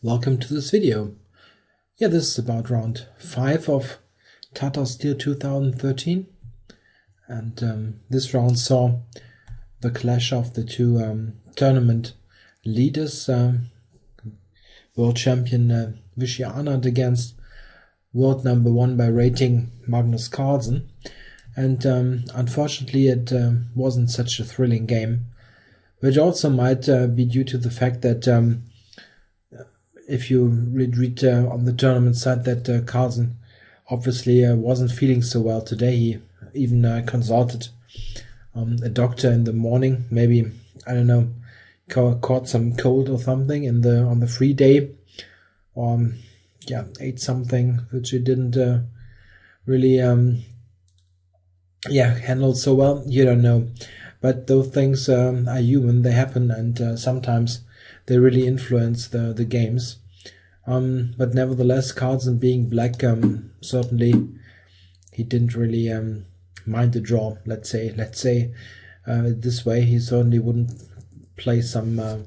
Welcome to this video. Yeah, this is about round 5 of Tata Steel 2013, and this round saw the clash of the two tournament leaders, world champion Vishy Anand against world number 1 by rating Magnus Carlsen, and unfortunately it wasn't such a thrilling game, which also might be due to the fact that if you read on the tournament side that Carlsen obviously wasn't feeling so well today. He even consulted a doctor in the morning. Maybe, I don't know, caught some cold or something on the free day, or ate something which he didn't really handle so well. You don't know, but those things are human. They happen, and sometimes they really influence the games. But nevertheless, Carlsen being black, certainly he didn't really mind the draw. Let's say this way, he certainly wouldn't play some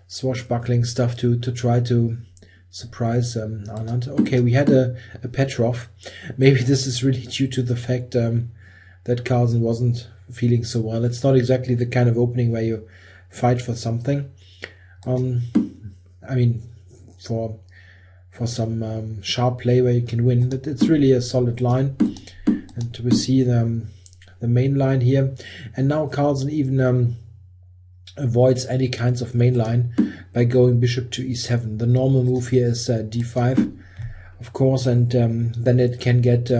swashbuckling stuff to try to surprise Anand. Okay, we had a Petrov. Maybe this is really due to the fact that Carlsen wasn't feeling so well. It's not exactly the kind of opening where you fight for something. I mean, for some sharp play where you can win, but it's really a solid line. And we see the main line here, and now Carlsen even avoids any kinds of main line by going bishop to e7. The normal move here is d5, of course, and then it can get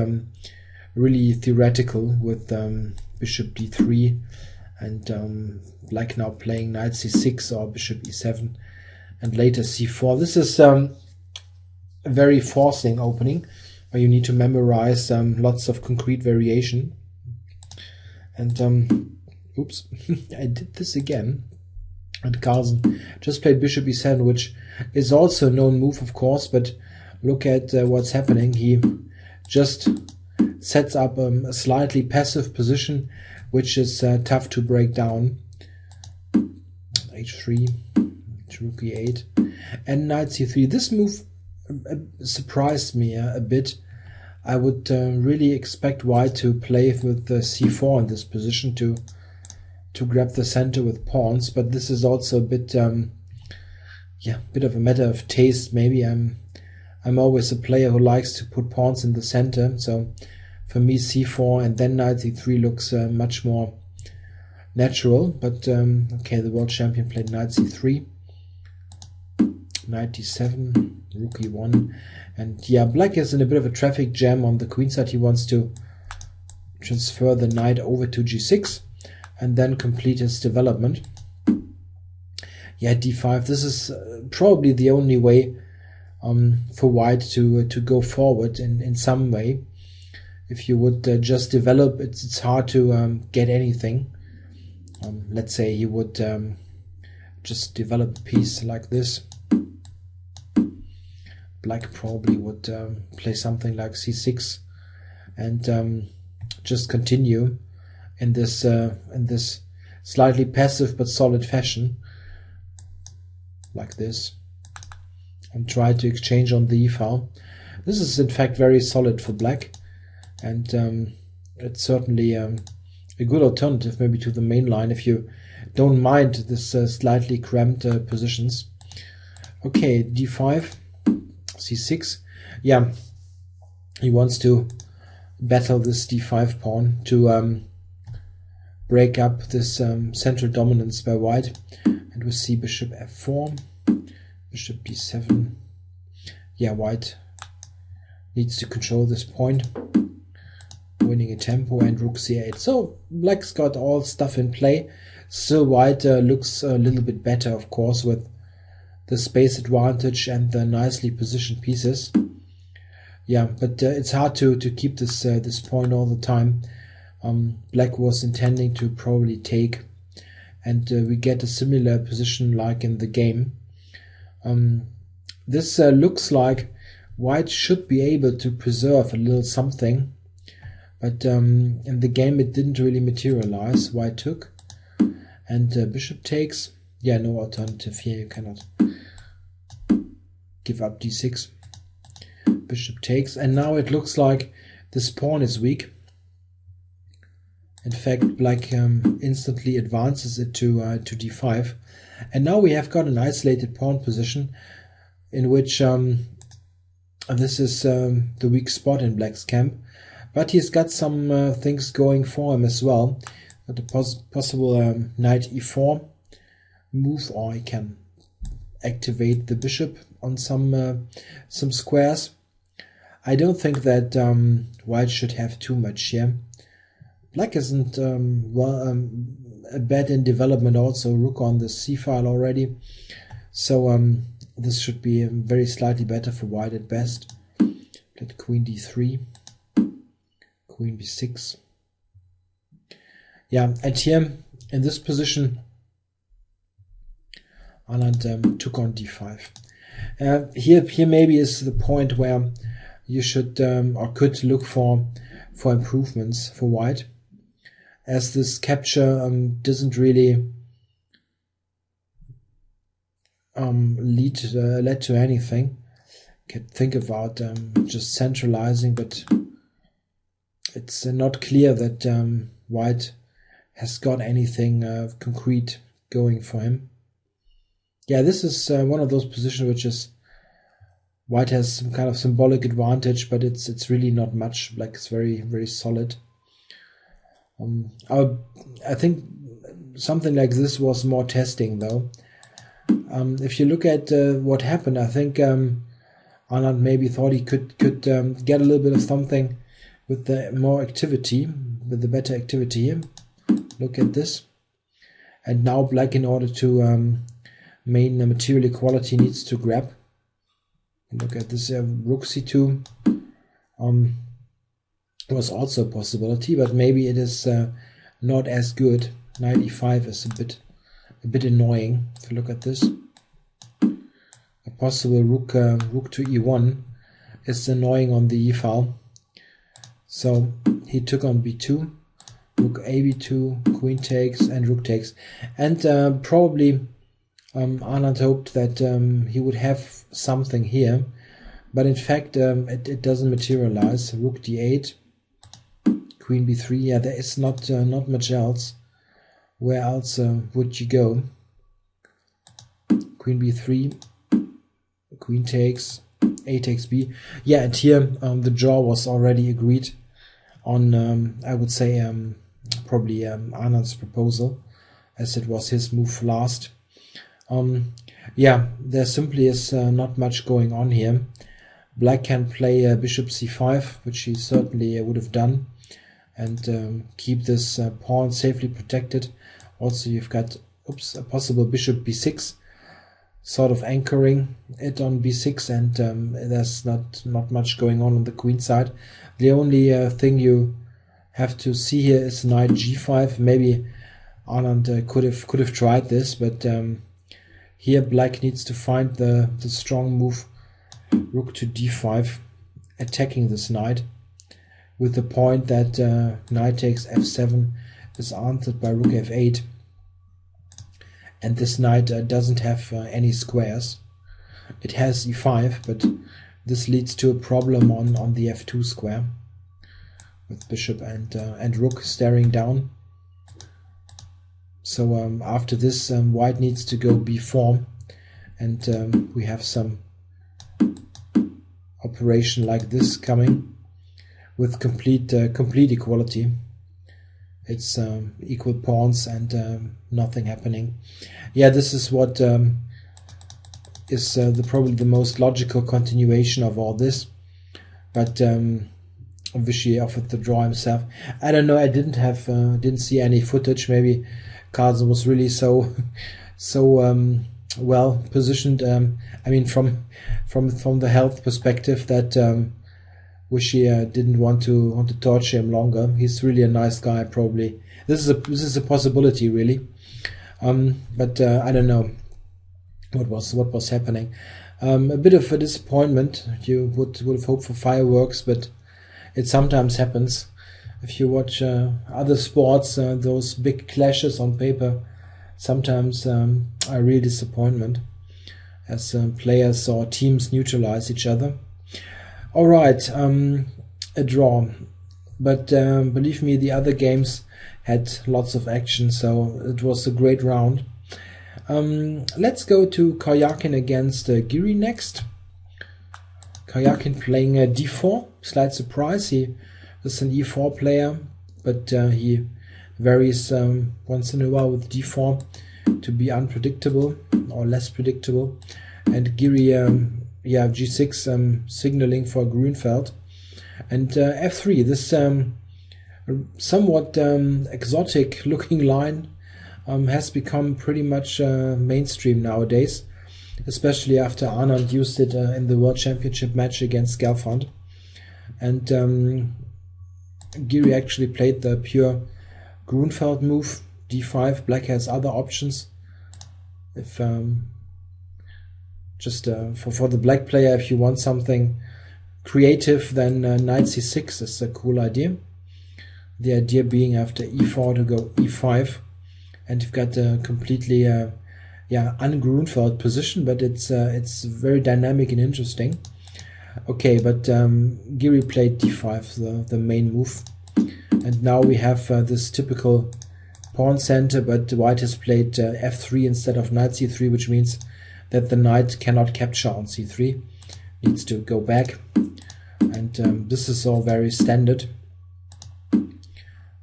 really theoretical with bishop d3, and like now playing knight c6 or bishop e7, and later c4. This is a very forcing opening where you need to memorize lots of concrete variation. And oops, I did this again. And Carlsen just played bishop e7, which is also a known move, of course, but look at what's happening. He just sets up a slightly passive position, which is tough to break down. h3, rook e8, and knight c3. This move surprised me a bit. I would really expect white to play with c4 in this position to grab the center with pawns, but this is also a bit bit of a matter of taste. Maybe I'm always a player who likes to put pawns in the center, so for me c4 and then knight c3 looks much more natural. But okay, the world champion played knight c3, knight d7, rook e1, and yeah, black is in a bit of a traffic jam on the queen side. He wants to transfer the knight over to g6 and then complete his development. Yeah, d5. This is probably the only way for white to go forward in some way. If you would just develop, it's hard to get anything. Let's say he would just develop a piece like this. Black probably would play something like c6 and just continue in this slightly passive but solid fashion, like this, and try to exchange on the e-file. This is in fact very solid for black, and it's certainly a good alternative maybe to the main line if you don't mind this slightly cramped positions. Okay, d5, c6. Yeah, he wants to battle this d5 pawn to break up this central dominance by white, and we see bishop f4, bishop d7. Yeah, white needs to control this point, winning a tempo, and rook c8. So black's got all stuff in play. Still white looks a little bit better, of course, with the space advantage and the nicely positioned pieces. Yeah, but it's hard to keep this this point all the time. Black was intending to probably take, and we get a similar position like in the game. This looks like white should be able to preserve a little something, but in the game it didn't really materialize. White took, and bishop takes. yeah, no alternative here. You cannot give up d6. Bishop takes, and now it looks like this pawn is weak. In fact, black instantly advances it to d5, and now we have got an isolated pawn position in which this is the weak spot in black's camp. But he's got some things going for him as well. Got a possible knight e4 move, or he can activate the bishop on some squares. I don't think that white should have too much here. Black isn't bad in development also. Rook on the c file already. So this should be very slightly better for white at best. Let queen d3, queen b6. Yeah, and here in this position, Anand took on d5. Here maybe is the point where you should or could look for improvements for white, as this capture doesn't really led to anything. Could think about just centralizing, but it's not clear that white has got anything concrete going for him. Yeah, this is one of those positions which is white has some kind of symbolic advantage, but it's really not much. Black is very, very solid. I think something like this was more testing, though. If you look at what happened, I think Anand maybe thought he could get a little bit of something with the more activity, with the better activity here. Look at this. And now black, in order to main material equality, needs to grab. Look at this, rook c2 was also a possibility, but maybe it is not as good. Knight e5 is a bit annoying. If you look at this, a possible rook to e1 is annoying on the e file. So he took on b2, rook a b2, queen takes, and rook takes, and probably Anand hoped that he would have something here, but in fact it doesn't materialize. Rook d8, queen b3. Yeah, there is not much else. Where else would you go? Queen b3, queen takes, a takes b. Yeah, and here the draw was already agreed on. I would say probably Anand's proposal, as it was his move last. Yeah, there simply is not much going on here. Black can play bishop c5, which he certainly would have done, and keep this pawn safely protected. Also, you've got a possible bishop b6, sort of anchoring it on b6, and there's not much going on the queen side. The only thing you have to see here is knight g5. Maybe Anand could have tried this, but here black needs to find the strong move, rook to d5, attacking this knight, with the point that knight takes f7 is answered by rook f8, and this knight doesn't have any squares. It has e5, but this leads to a problem on the f2 square, with bishop and rook staring down. So after this, white needs to go b4, and we have some operation like this coming with complete equality. It's equal pawns and nothing happening. Yeah, this is what is probably the most logical continuation of all this. But Vichy offered the draw himself. I don't know. I didn't see any footage. Maybe Carlsen was really so well positioned. I mean, from the health perspective, that Vichy didn't want to torture him longer. He's really a nice guy. Probably this is a possibility, really. But I don't know what was happening. A bit of a disappointment. You would have hoped for fireworks, but it sometimes happens. If you watch other sports, those big clashes on paper sometimes a real disappointment as players or teams neutralize each other. All right, a draw, but believe me, the other games had lots of action, so it was a great round. Let's go to Karyakin against Giri next. Karyakin playing d4, slight surprise. He is an e4 player, but he varies once in a while with d4 to be unpredictable or less predictable. And Giri, g6 signaling for Grünfeld. And f3, this somewhat exotic looking line has become pretty much mainstream nowadays, especially after Anand used it in the World Championship match against Gelfand. And Giri actually played the pure Grünfeld move, d5. Black has other options. If just for the black player, if you want something creative, then knight c6 is a cool idea. The idea being after e4 to go e5, and you've got a completely un-Grünfeld position, but it's very dynamic and interesting. Okay, but Giri played d5, the main move, and now we have this typical pawn center, but white has played f3 instead of knight c3, which means that the knight cannot capture on c3, needs to go back, and this is all very standard.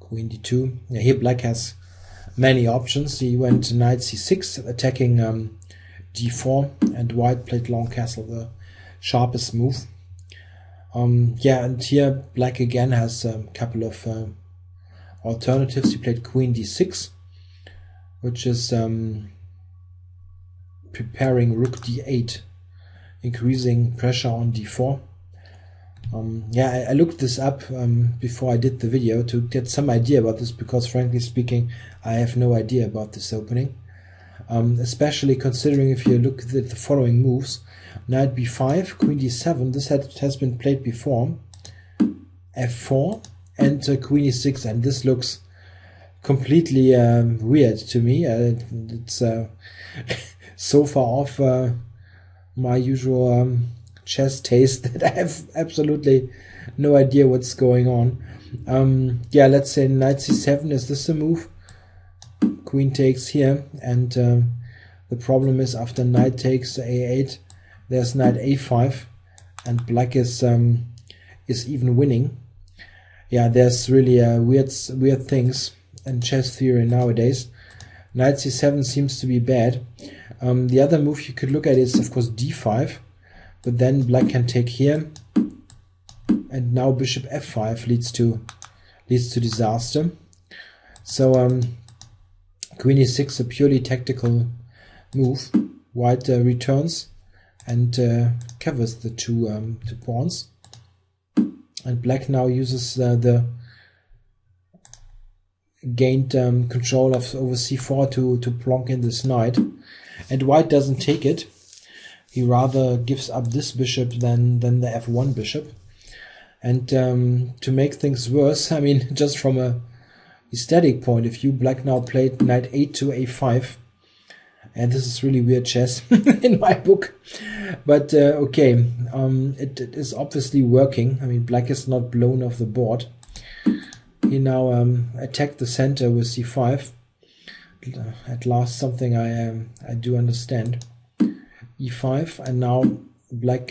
Queen d2. Yeah, here black has many options. He went knight c6, attacking d4, and white played long castle, the sharpest move. And here black again has a couple of alternatives. He played queen d6, which is preparing rook d8, increasing pressure on d4. I looked this up before I did the video to get some idea about this, because frankly speaking I have no idea about this opening, especially considering if you look at the following moves: knight b5, queen d7, this has been played before, f4, and queen e6, and this looks completely weird to me. It's so far off my usual chess taste that I have absolutely no idea what's going on. Let's say knight c7, is this a move? Queen takes here, and the problem is after knight takes a8, there's knight a5, and black is even winning. Yeah, there's really weird things in chess theory nowadays. Knight c7 seems to be bad. The other move you could look at is of course d5, but then black can take here, and now bishop f5 leads to disaster. So queen e6, a purely tactical move. White returns and covers the two pawns, and black now uses the gained control over c4 to plonk in this knight, and white doesn't take it. He rather gives up this bishop than the f1 bishop. And to make things worse, I mean, just from a aesthetic point of view, black now played knight a8 to a5, and this is really weird chess in my book. But okay, it is obviously working. I mean, black is not blown off the board. He now attacked the center with c5. At last, something I do understand. e5, and now black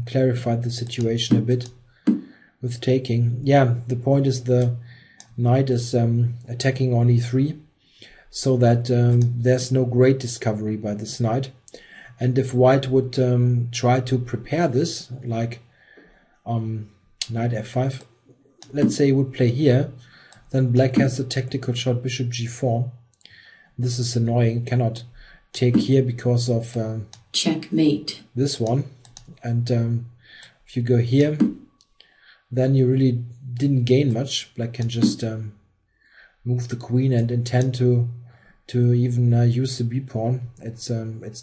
clarified the situation a bit with taking. Yeah, the point is the knight is attacking on e3, so that there's no great discovery by this knight. And if white would try to prepare this, like knight f5, let's say he would play here, then black has the tactical shot bishop g4. This is annoying, cannot take here because of checkmate. This one. And if you go here, then you really didn't gain much. Black can just move the queen and intend to even use the b pawn. It's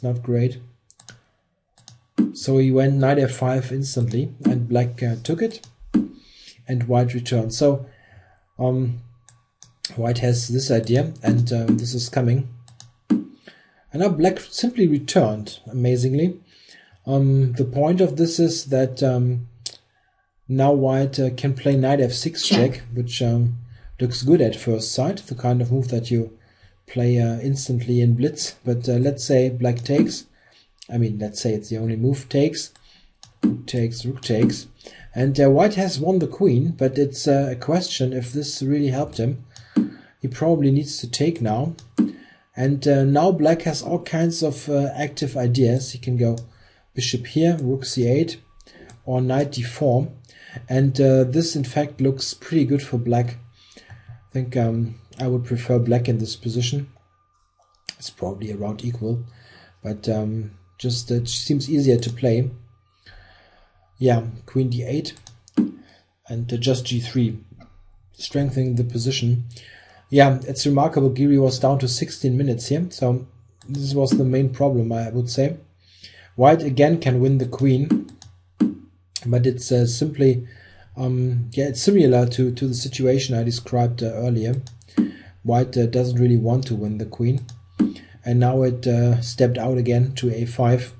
not great. So he went knight f5 instantly, and black took it, and white returned. So white has this idea, and this is coming. And now black simply returned, amazingly. The point of this is that now white can play knight f6 check, which looks good at first sight, the kind of move that you play instantly in blitz. But let's say black takes. I mean, let's say it's the only move. Takes, rook takes, rook takes. And white has won the queen, but it's a question if this really helped him. He probably needs to take now. And now black has all kinds of active ideas. He can go bishop here, rook c8, or knight d4. And this, in fact, looks pretty good for black. I think I would prefer black in this position. It's probably around equal, but just it seems easier to play. Yeah, queen d8 and just g3, strengthening the position. Yeah, it's remarkable. Giri was down to 16 minutes here, so this was the main problem, I would say. White again can win the queen, but it's simply, yeah, it's similar to the situation I described earlier. White doesn't really want to win the queen, and now it stepped out again to a5.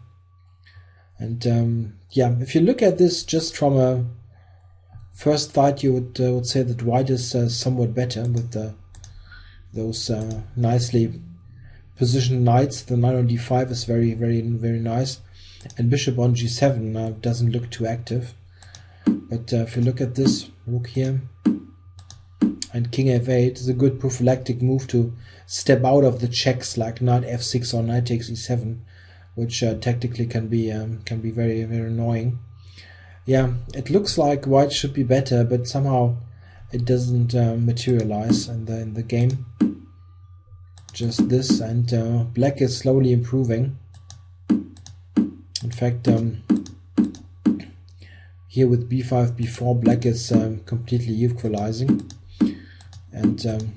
And yeah, if you look at this just from a first thought, you would say that white is somewhat better with those nicely positioned knights. The knight on d5 is very, very, very nice, and bishop on g7 doesn't look too active. But if you look at this, rook here and king f8 is a good prophylactic move to step out of the checks like knight f6 or knight takes e7, which tactically can be very, very annoying. Yeah, it looks like white should be better, but somehow it doesn't materialize in the game. Just this, and black is slowly improving. In fact, here with b5, b4, black is completely equalizing, and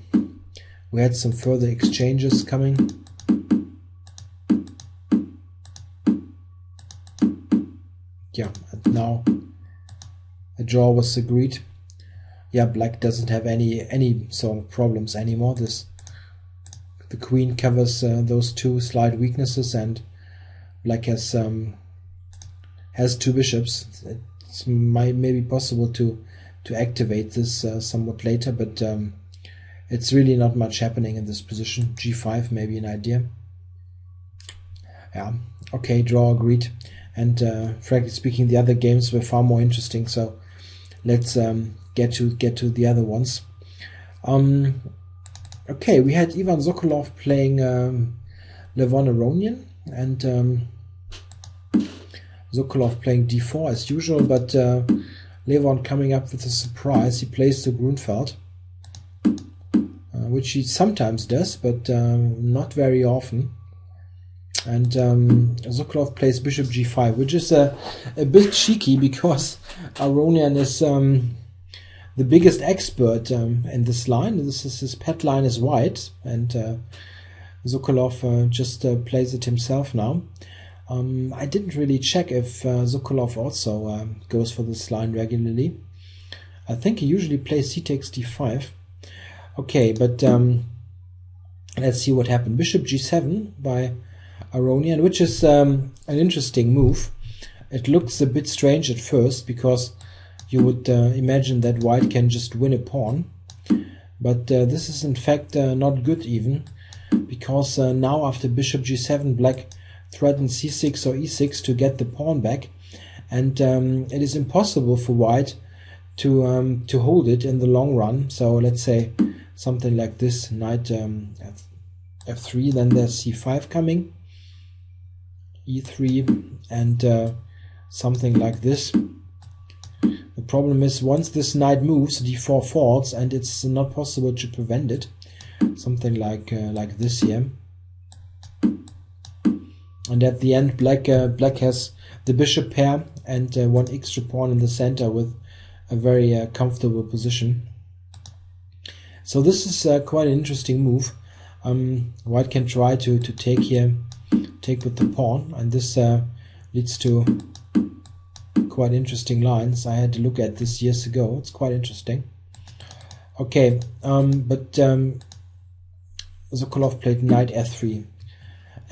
we had some further exchanges coming. Yeah, and now a draw was agreed. Yeah, black doesn't have any sort of problems anymore. The queen covers those two slight weaknesses, and black has two bishops. It's maybe possible to activate this somewhat later, but it's really not much happening in this position. G5 maybe an idea. Yeah, okay, draw agreed. And frankly speaking, the other games were far more interesting. So let's get to the other ones. Okay, we had Ivan Sokolov playing Levon Aronian, and Sokolov playing d4 as usual, but Levon coming up with a surprise. He plays the Grunfeld, which he sometimes does, but not very often. And Sokolov plays bishop g5, which is a bit cheeky because Aronian is the biggest expert in this line. His pet line is white, and Sokolov just plays it himself now. I didn't really check if Sokolov also goes for this line regularly. I think he usually plays c takes d5. Okay, but let's see what happened. Bishop g7 by Aronian, which is an interesting move. It looks a bit strange at first because you would imagine that white can just win a pawn, but this is in fact not good even, because now after bishop g7 black threatens c6 or e6 to get the pawn back, and it is impossible for white to hold it in the long run. So let's say something like this, knight f3, then there's c5 coming, e3, and something like this. The problem is once this knight moves, d4 falls, and it's not possible to prevent it. Something like this here. And at the end, black has the bishop pair and one extra pawn in the center with a very comfortable position. So this is quite an interesting move. White can try to take here, take with the pawn, and this leads to quite interesting lines. I had to look at this years ago. It's quite interesting. Okay, but Sokolov played knight f3,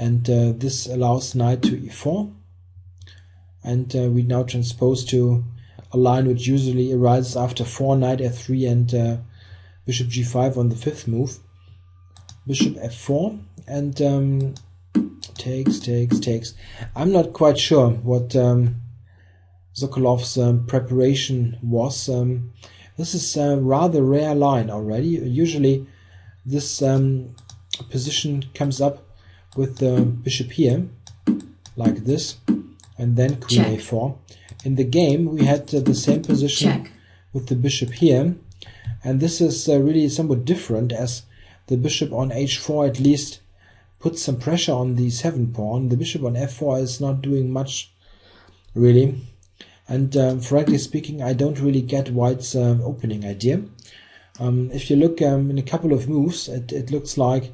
and this allows knight to e4, and we now transpose to a line which usually arises after 4, knight f3, and bishop g5 on the 5th move. Bishop f4, and takes. I'm not quite sure what Sokolov's preparation was. This is a rather rare line already. Usually this position comes up with the bishop here, like this, and then queen Check. a4. In the game we had the same position Check. with the bishop here, and this is really somewhat different, as the bishop on h4 at least puts some pressure on the 7 pawn. The bishop on f4 is not doing much, really. And frankly speaking, I don't really get White's opening idea. If you look in a couple of moves, it looks like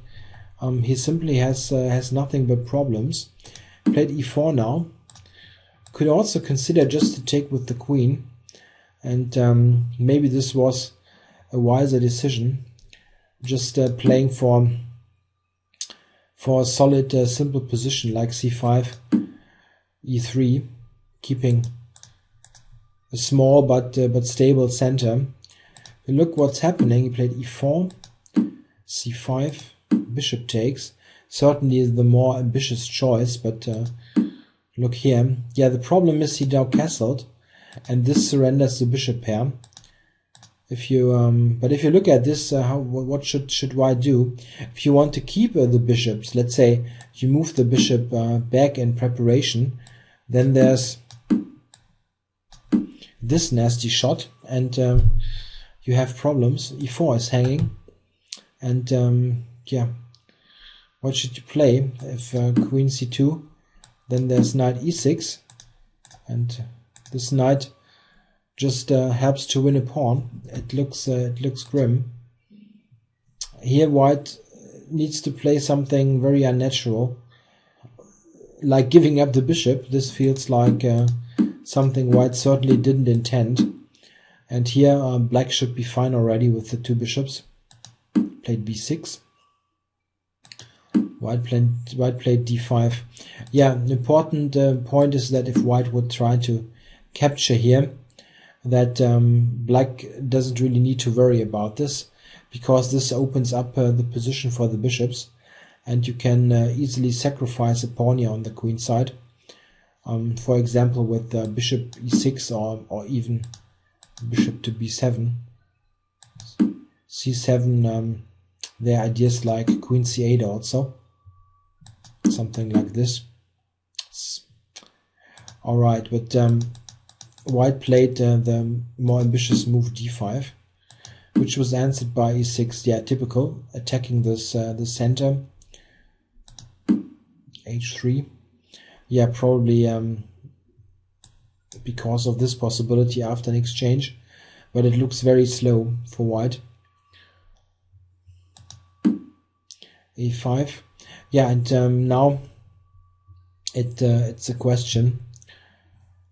he simply has nothing but problems. Played e4 now. Could also consider just to take with the queen, and maybe this was a wiser decision. Just playing for a solid simple position like c5, e3, keeping a small but stable center. Look what's happening. He played e4, c5, bishop takes. Certainly the more ambitious choice, but look here. Yeah, the problem is he now castled, and this surrenders the bishop pair. If you but if you look at this, what should White do? If you want to keep the bishops, let's say you move the bishop back in preparation, then there's this nasty shot, and you have problems. e4 is hanging, and yeah, what should you play? If queen c2, then there's knight e6, and this knight just helps to win a pawn. It looks grim. Here White needs to play something very unnatural, like giving up the bishop. This feels like something White certainly didn't intend. And here Black should be fine already with the 2 bishops. Played b6. White played d5. Yeah, an important point is that if White would try to capture here, that Black doesn't really need to worry about this, because this opens up the position for the bishops, and you can easily sacrifice a pawn here on the queen side. For example, with bishop e6, or even bishop to b7, c7. There are ideas like queen c8 also, something like this. All right, but White played the more ambitious move d5, which was answered by e6. Yeah, typical, attacking this the center. h3. Yeah, probably because of this possibility after an exchange, but it looks very slow for White. e5. Yeah, and now it's a question.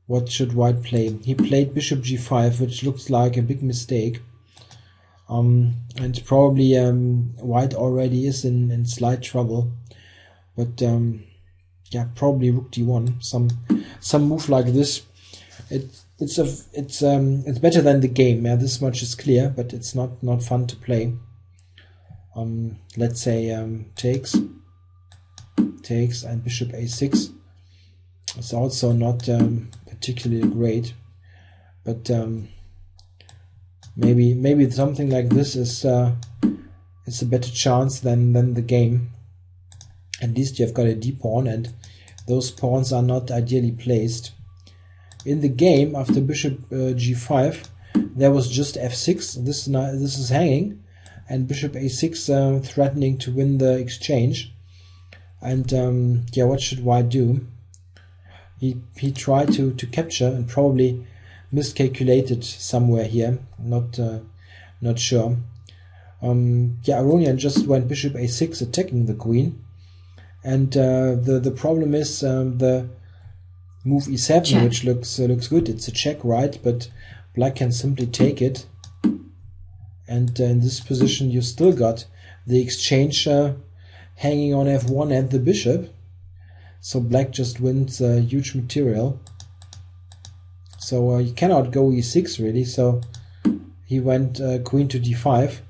What should White play? He played bishop g5, which looks like a big mistake. And probably White already is in slight trouble. But yeah, probably rook d1. Some move like this. It's better than the game. Yeah, this much is clear, but it's not fun to play. Let's say takes, and bishop a6. It's also not particularly great, but maybe something like this is a better chance than the game. At least you've got a d-pawn, and those pawns are not ideally placed. In the game, after bishop g5, there was just f6. This is hanging, and bishop a6 threatening to win the exchange. And yeah, what should White do? He tried to capture, and probably miscalculated somewhere here. Not sure. Yeah, Aronian just went bishop a6, attacking the queen, and the problem is the move e7, check, which looks good. It's a check, right? But Black can simply take it, and in this position you still got the exchange hanging on f1 and the bishop. So black just wins huge material. So you cannot go e6 really, so he went queen to d5,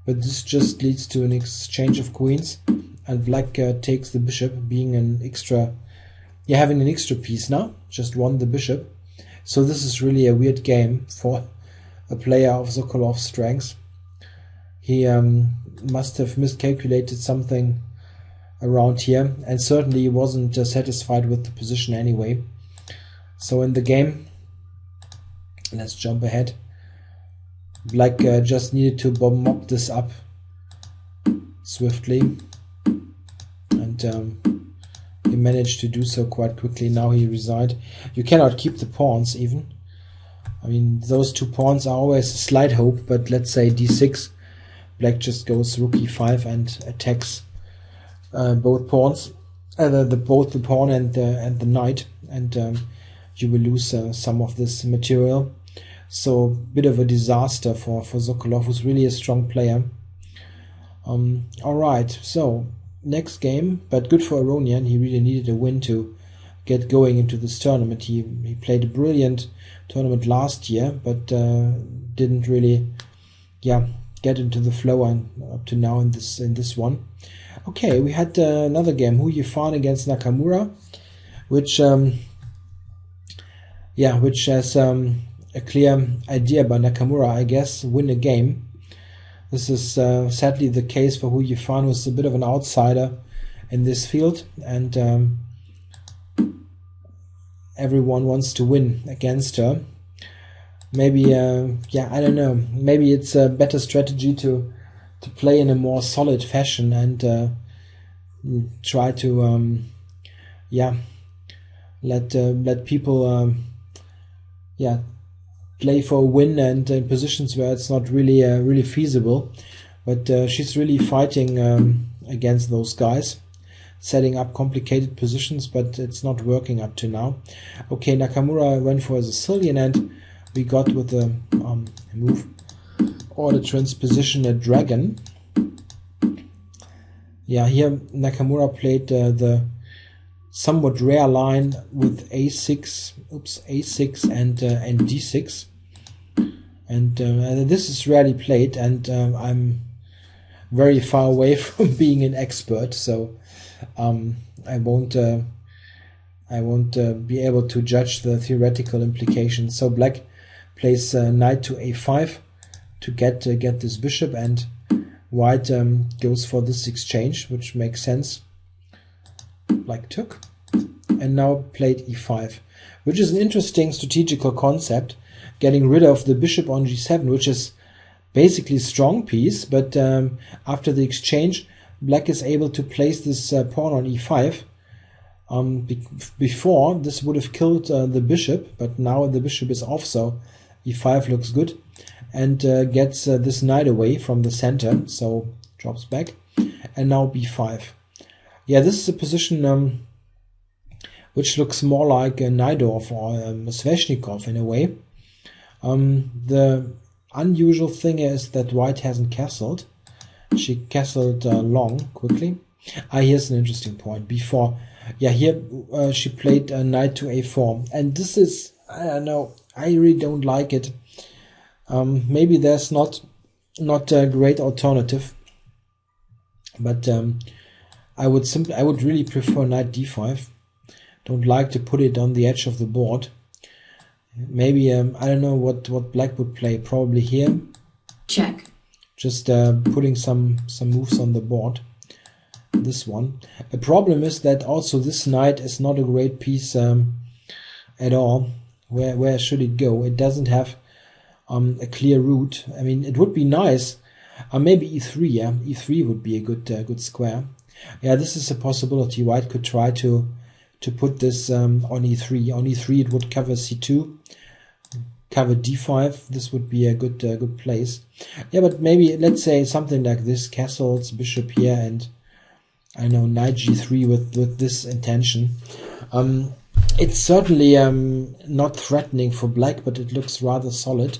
but this just leads to an exchange of queens, and black takes the bishop, being an extra, having an extra piece now, just won the bishop. So this is really a weird game for a player of Sokolov's strengths. He must have miscalculated something around here, and certainly he wasn't satisfied with the position anyway. So in the game, let's jump ahead. Black just needed to mop this up swiftly, and he managed to do so quite quickly. Now he resigned. You cannot keep the pawns even. I mean, those two pawns are always a slight hope, but let's say d6. Black just goes rook e5 and attacks both pawns, both the pawn and the knight, and you will lose some of this material. So bit of a disaster for Sokolov, who's really a strong player. Alright, so next game, but good for Aronian. He really needed a win to get going into this tournament. He played a brilliant tournament last year, but didn't really get into the flow and up to now in this one. Okay, we had another game, Hu Yifan against Nakamura, which has a clear idea by Nakamura, I guess, win a game. This is sadly the case for Hu Yifan, who's a bit of an outsider in this field, and everyone wants to win against her. Maybe, I don't know, maybe it's a better strategy to play in a more solid fashion and try to let people play for a win, and in positions where it's not really feasible. But she's really fighting against those guys, setting up complicated positions, but it's not working up to now. Okay, Nakamura went for a Sicilian, and we got with the move or the transposition a dragon. Yeah, here Nakamura played the somewhat rare line with a6 and d6, and this is rarely played, and I'm very far away from being an expert, so I won't be able to judge the theoretical implications. So black plays knight to a5 to get this bishop, and white goes for this exchange, which makes sense. Black took, and now played e5, which is an interesting strategical concept, getting rid of the bishop on g7, which is basically a strong piece, but after the exchange, black is able to place this pawn on e5. Before, this would have killed the bishop, but now the bishop is off, so e5 looks good, and gets this knight away from the center, so drops back, and now b5. Yeah, this is a position which looks more like a Najdorf or a Sveshnikov in a way. The unusual thing is that white hasn't castled. She castled long, quickly. Here's an interesting point. Before, here she played knight to a4, and this is, I don't know, I really don't like it. Maybe there's not a great alternative, but I would really prefer knight d5. Don't like to put it on the edge of the board. Maybe I don't know what black would play. Probably here. Check. Just putting some moves on the board. This one. The problem is that also this knight is not a great piece at all. Where should it go? It doesn't have a clear route. I mean, it would be nice. Maybe e3. Yeah, e3 would be a good square. Yeah, this is a possibility. White could try to put this on e3. On e3 it would cover c2, cover d5. This would be a good place. Yeah, but maybe let's say something like this: castles, bishop here, and I know knight g3 with this intention. It's certainly not threatening for black, but it looks rather solid.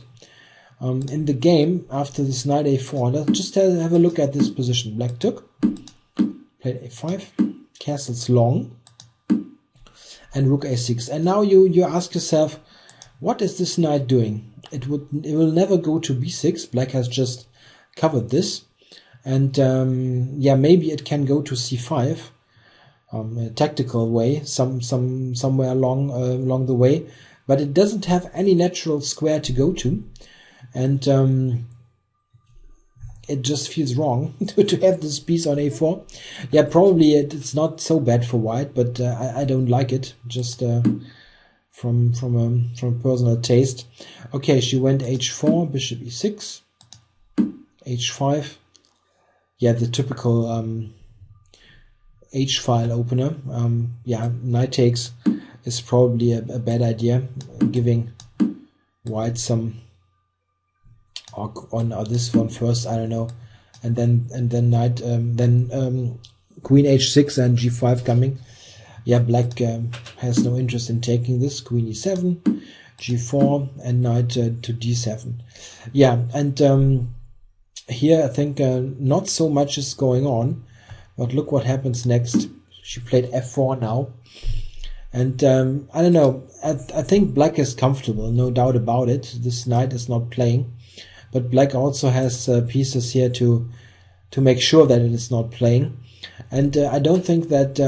In the game, after this knight a4, let's just have a look at this position. Black took, played a5, castles long, and rook a6. And now you ask yourself, what is this knight doing? It will never go to b6. Black has just covered this, and yeah, maybe it can go to c5, a tactical way, somewhere along the way, but it doesn't have any natural square to go to, and it just feels wrong to have this piece on a4. Yeah, probably it's not so bad for white, but I don't like it. Just from personal taste. Okay, she went h4, bishop e6, h5. Yeah, the typical h-file opener. Yeah, knight takes is probably a bad idea, giving white some on this one first, I don't know, and then knight, queen h6 and g5 coming. Yeah, black has no interest in taking this. Queen e7, g4, and knight to d7. Yeah, and here I think not so much is going on, but look what happens next. She played f4 now, and I don't know. I think black is comfortable, no doubt about it. This knight is not playing, but black also has pieces here to make sure that it is not playing. And I don't think that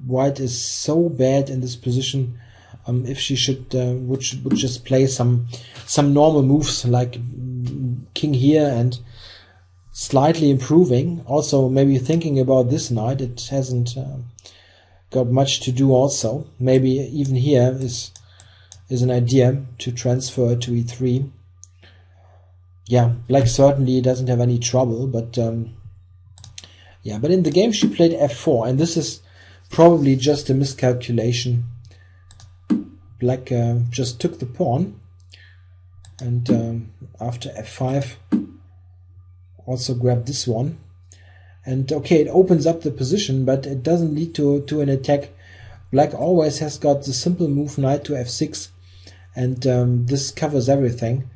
white is so bad in this position. If she would just play some normal moves like king here and slightly improving. Also, maybe thinking about this knight, it hasn't got much to do. Also, maybe even here is an idea to transfer to e3. Yeah, black certainly doesn't have any trouble, but yeah, but in the game she played f4, and this is probably just a miscalculation. Black just took the pawn, and after f5 also grabbed this one. And okay, it opens up the position, but it doesn't lead to an attack. Black always has got the simple move knight to f6, and this covers everything.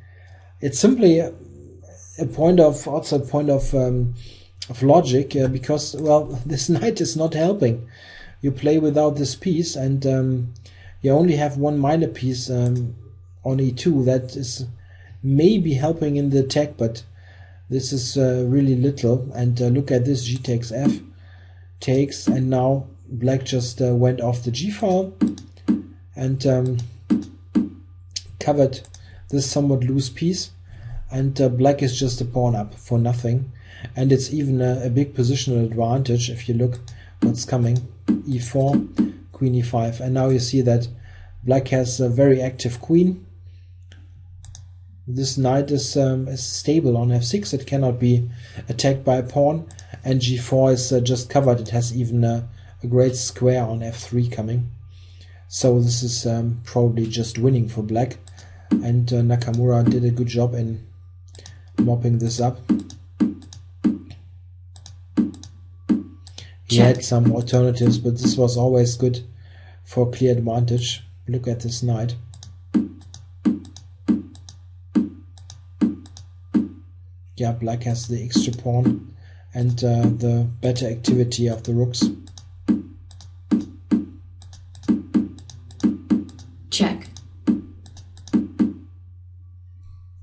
It's simply a point of logic, because, well, this knight is not helping. You play without this piece, and you only have one minor piece on e2 that is maybe helping in the attack, but this is really little. And look at this, g takes f, takes, and now black just went off the g file and covered this somewhat loose piece, and black is just a pawn up for nothing. And it's even a big positional advantage if you look what's coming. e4, queen e5, and now you see that black has a very active queen. This knight is stable on f6, it cannot be attacked by a pawn, and g4 is just covered. It has even a great square on f3 coming. So this is probably just winning for black, and Nakamura did a good job in mopping this up. He had some alternatives, but this was always good for clear advantage. Look at this knight. Yeah, black has the extra pawn and the better activity of the rooks. Check.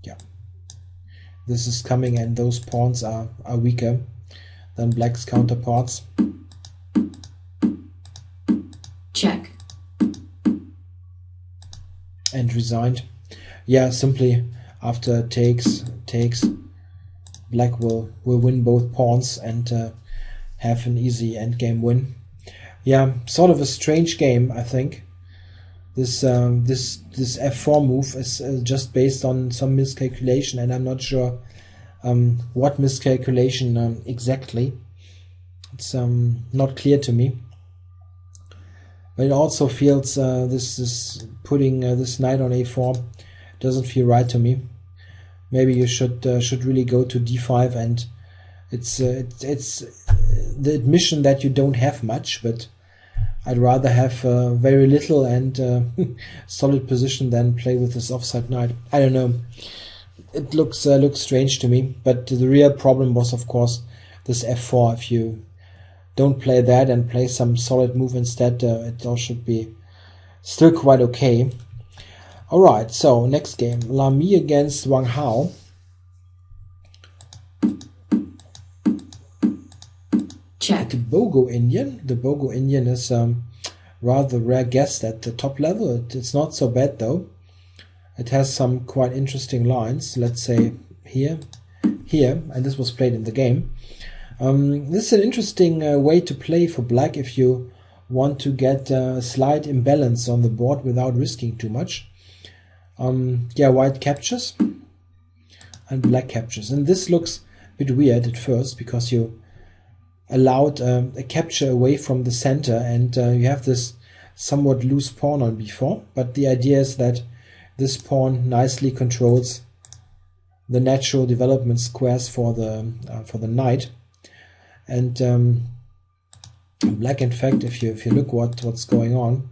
Yeah. This is coming, and those pawns are weaker than black's counterparts. Check. And resigned. Yeah, simply after takes, black will win both pawns and have an easy endgame win. Yeah, sort of a strange game, I think. This f4 move is just based on some miscalculation, and I'm not sure what miscalculation exactly. It's not clear to me. But it also feels this putting this knight on a4 doesn't feel right to me. Maybe you should really go to d5, and it's the admission that you don't have much, but I'd rather have very little and solid position than play with this offside knight. I don't know. It looks strange to me, but the real problem was, of course, this f4. If you don't play that and play some solid move instead, it all should be still quite okay. Alright, so next game, Lamy against Wang Hao. Check. The Bogo Indian. The Bogo Indian is rather rare guest at the top level. It's not so bad though. It has some quite interesting lines. Let's say here, and this was played in the game. This is an interesting way to play for black if you want to get a slight imbalance on the board without risking too much. Yeah, white captures and black captures, and this looks a bit weird at first because you allowed a capture away from the center, and you have this somewhat loose pawn on b4, but the idea is that this pawn nicely controls the natural development squares for the knight. And black, in fact, if you look what's going on,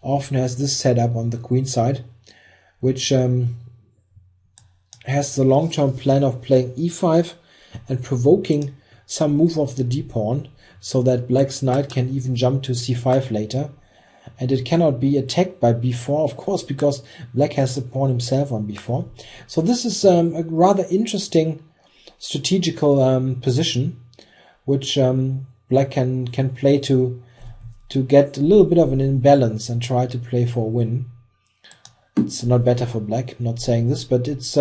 often has this setup on the queen side, which has the long-term plan of playing e5 and provoking some move of the d-pawn, so that black's knight can even jump to c5 later, and it cannot be attacked by b4, of course, because black has the pawn himself on b4. So this is a rather interesting strategical position, which black can play to get a little bit of an imbalance and try to play for a win. It's not better for black, I'm not saying this, but it's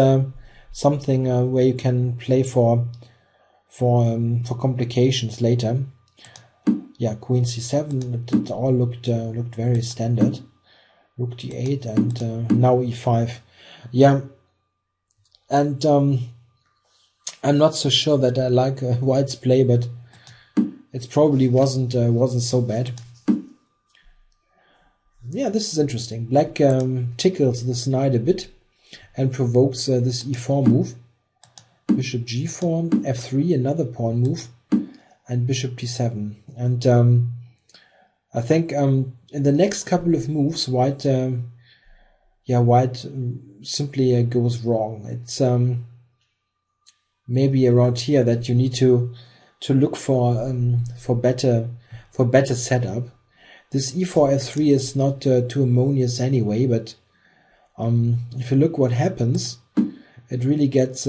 something where you can play for complications later. Yeah, queen c7. It all looked very standard. Rook d8 and now e5. Yeah, and I'm not so sure that I like white's play, but it probably wasn't so bad. Yeah, this is interesting. Black tickles this knight a bit and provokes this e4 move. Bishop g4, f3, another pawn move, and bishop d7. And I think in the next couple of moves, white simply goes wrong. It's maybe around here that you need to look for better setup. This e4 f3 is not too harmonious anyway, but if you look what happens, it really gets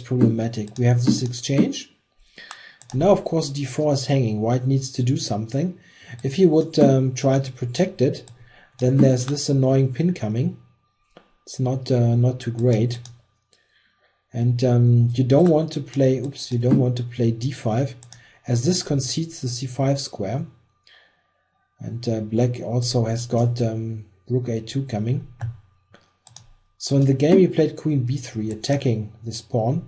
problematic. We have this exchange. Now, of course, d4 is hanging. White needs to do something. If he would try to protect it, then there's this annoying pin coming. It's not too great. And you don't want to play d5, as this concedes the c5 square. And black also has got rook a2 coming. So in the game he played queen b3, attacking this pawn,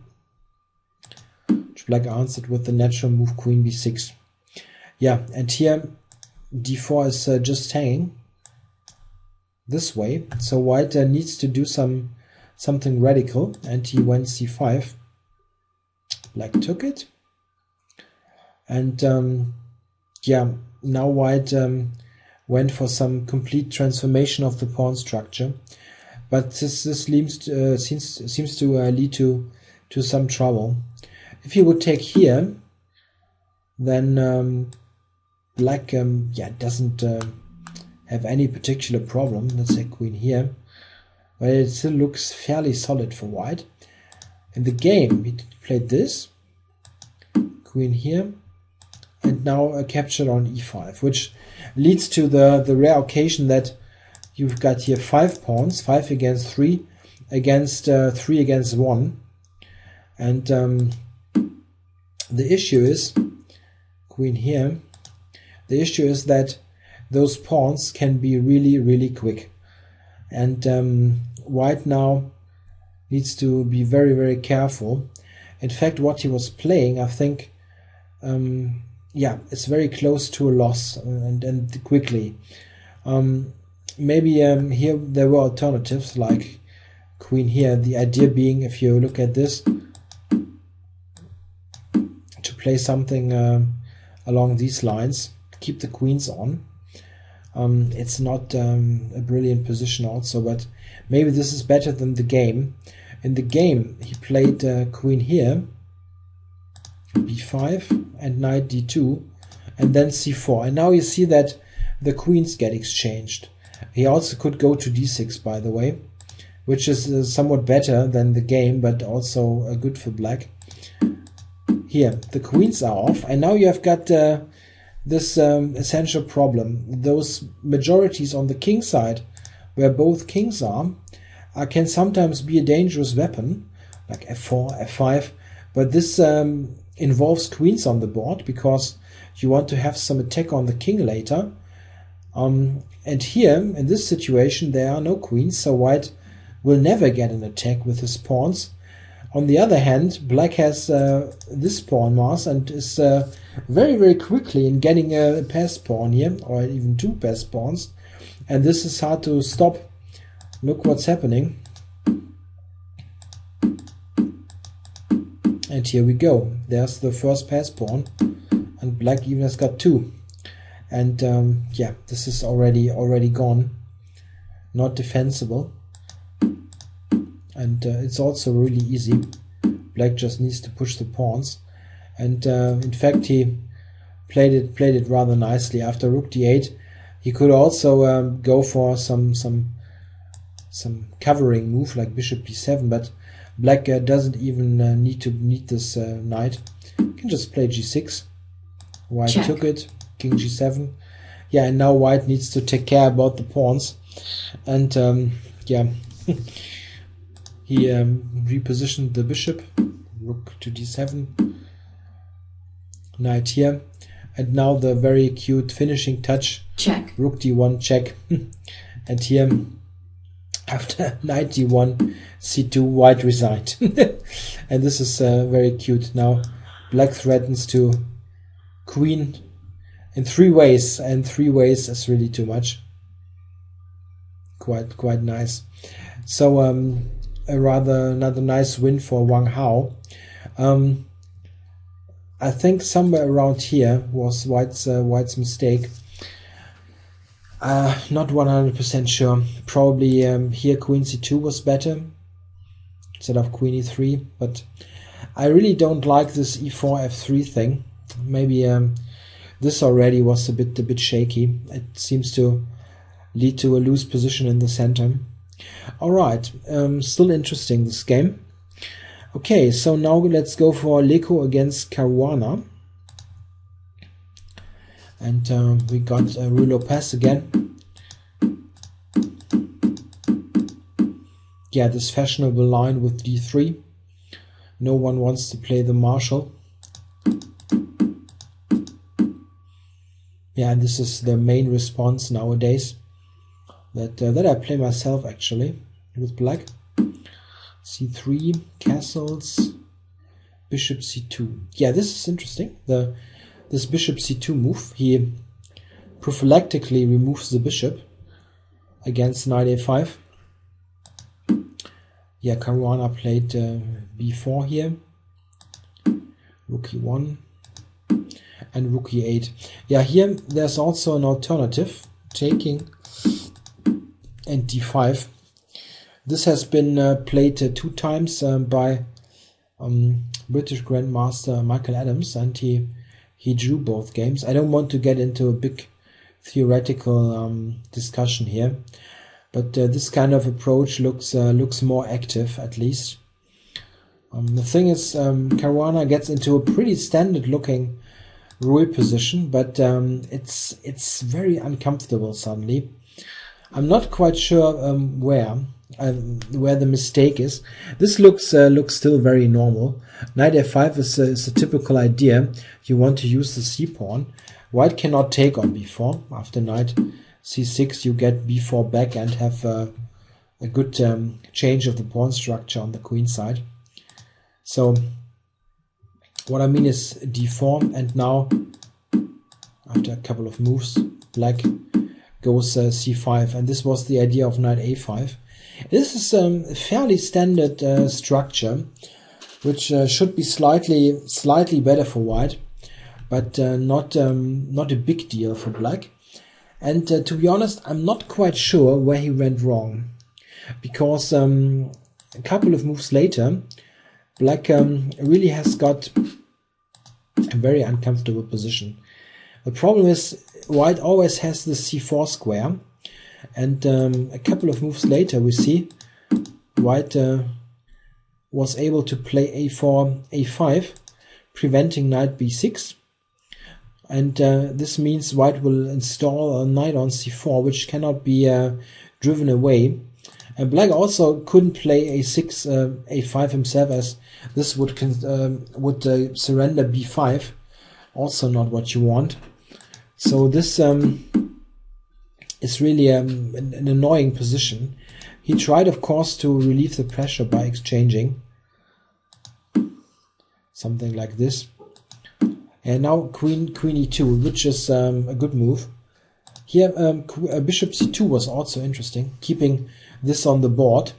which black answered with the natural move queen b6. Yeah, and here d4 is just hanging this way, so white needs to do something radical, and he went c5. Black took it, and yeah, now white went for some complete transformation of the pawn structure, but this seems to lead to some trouble. If he would take here, then black doesn't have any particular problem. Let's say queen here, but it still looks fairly solid for white. In the game he played this, queen here, and now captured on e5, which leads to the rare occasion that you've got here 5 pawns, 5 against 3, against 3 against 1, and the issue is, queen here, the issue is that those pawns can be really quick, and white now needs to be very careful. In fact, what he was playing, I think, yeah, it's very close to a loss, and quickly. Maybe here there were alternatives like queen here. The idea being, if you look at this, to play something along these lines, keep the queens on. It's not a brilliant position also, but maybe this is better than the game. In the game he played queen here, b5, and knight d2, and then c4. And now you see that the queens get exchanged. He also could go to d6, by the way, which is somewhat better than the game, but also good for black. Here, the queens are off, and now you have got this essential problem. Those majorities on the king side, where both kings are, can sometimes be a dangerous weapon, like f4, f5, but this involves queens on the board, because you want to have some attack on the king later. And here, in this situation, there are no queens, so white will never get an attack with his pawns. On the other hand, black has this pawn mass and is very, very quickly in getting a passed pawn here, or even two passed pawns. And this is hard to stop. Look what's happening. And here we go. There's the first passed pawn, and black even has got two. And yeah, this is already gone. Not defensible. And it's also really easy. Black just needs to push the pawns, and in fact he played it rather nicely. After rook d8, he could also go for some covering move like bishop b7, but black doesn't even need this knight. He can just play g6. White Check. took it. King g7. Yeah, and now white needs to take care about the pawns, and yeah. He repositioned the bishop, rook to d7, knight here, and now the very cute finishing touch, Check. rook d1 check, and here after knight d1 c2 white resigned. And this is very cute. Now black threatens to queen in 3 ways, and 3 ways is really too much. Quite nice. So another nice win for Wang Hao. I think somewhere around here was White's mistake. Not 100% sure. Probably here queen c2 was better instead of queen e3. But I really don't like this e4 f3 thing. Maybe this already was a bit shaky. It seems to lead to a loose position in the center. Alright, still interesting, this game. Okay, so now let's go for Leko against Caruana. And we got Ruy Lopez again. Yeah, this fashionable line with d3. No one wants to play the marshal. Yeah, and this is the main response nowadays. That I play myself actually with black. c3, castles, bishop c2. Yeah, this is interesting. This bishop c2 move, he prophylactically removes the bishop against knight a5. Yeah, Caruana played b4 here, rook e1, and rook e8. Yeah, here there's also an alternative, taking and d5. This has been played 2 times by British Grandmaster Michael Adams, and he drew both games. I don't want to get into a big theoretical discussion here, but this kind of approach looks more active, at least. The thing is, Caruana gets into a pretty standard looking Ruy position, but it's very uncomfortable suddenly. I'm not quite sure where the mistake is. This looks still very normal. Knight f5 is a typical idea. You want to use the c pawn. White cannot take on b4. After knight c6, you get b4 back and have a good change of the pawn structure on the queen side. So what I mean is d4, and now after a couple of moves, black goes c5, and this was the idea of knight a5. This is a fairly standard structure, which should be slightly better for white, but not a big deal for black. And to be honest, I'm not quite sure where he went wrong, because a couple of moves later, black really has got a very uncomfortable position. The problem is white always has the c4 square, and a couple of moves later we see white was able to play a4, a5, preventing knight b6, and this means white will install a knight on c4, which cannot be driven away. And black also couldn't play a6, a5 himself, as this would surrender b5, also not what you want. So this is really an annoying position. He tried, of course, to relieve the pressure by exchanging something like this. And now queen e2, which is a good move. Here bishop c2 was also interesting, keeping this on the board.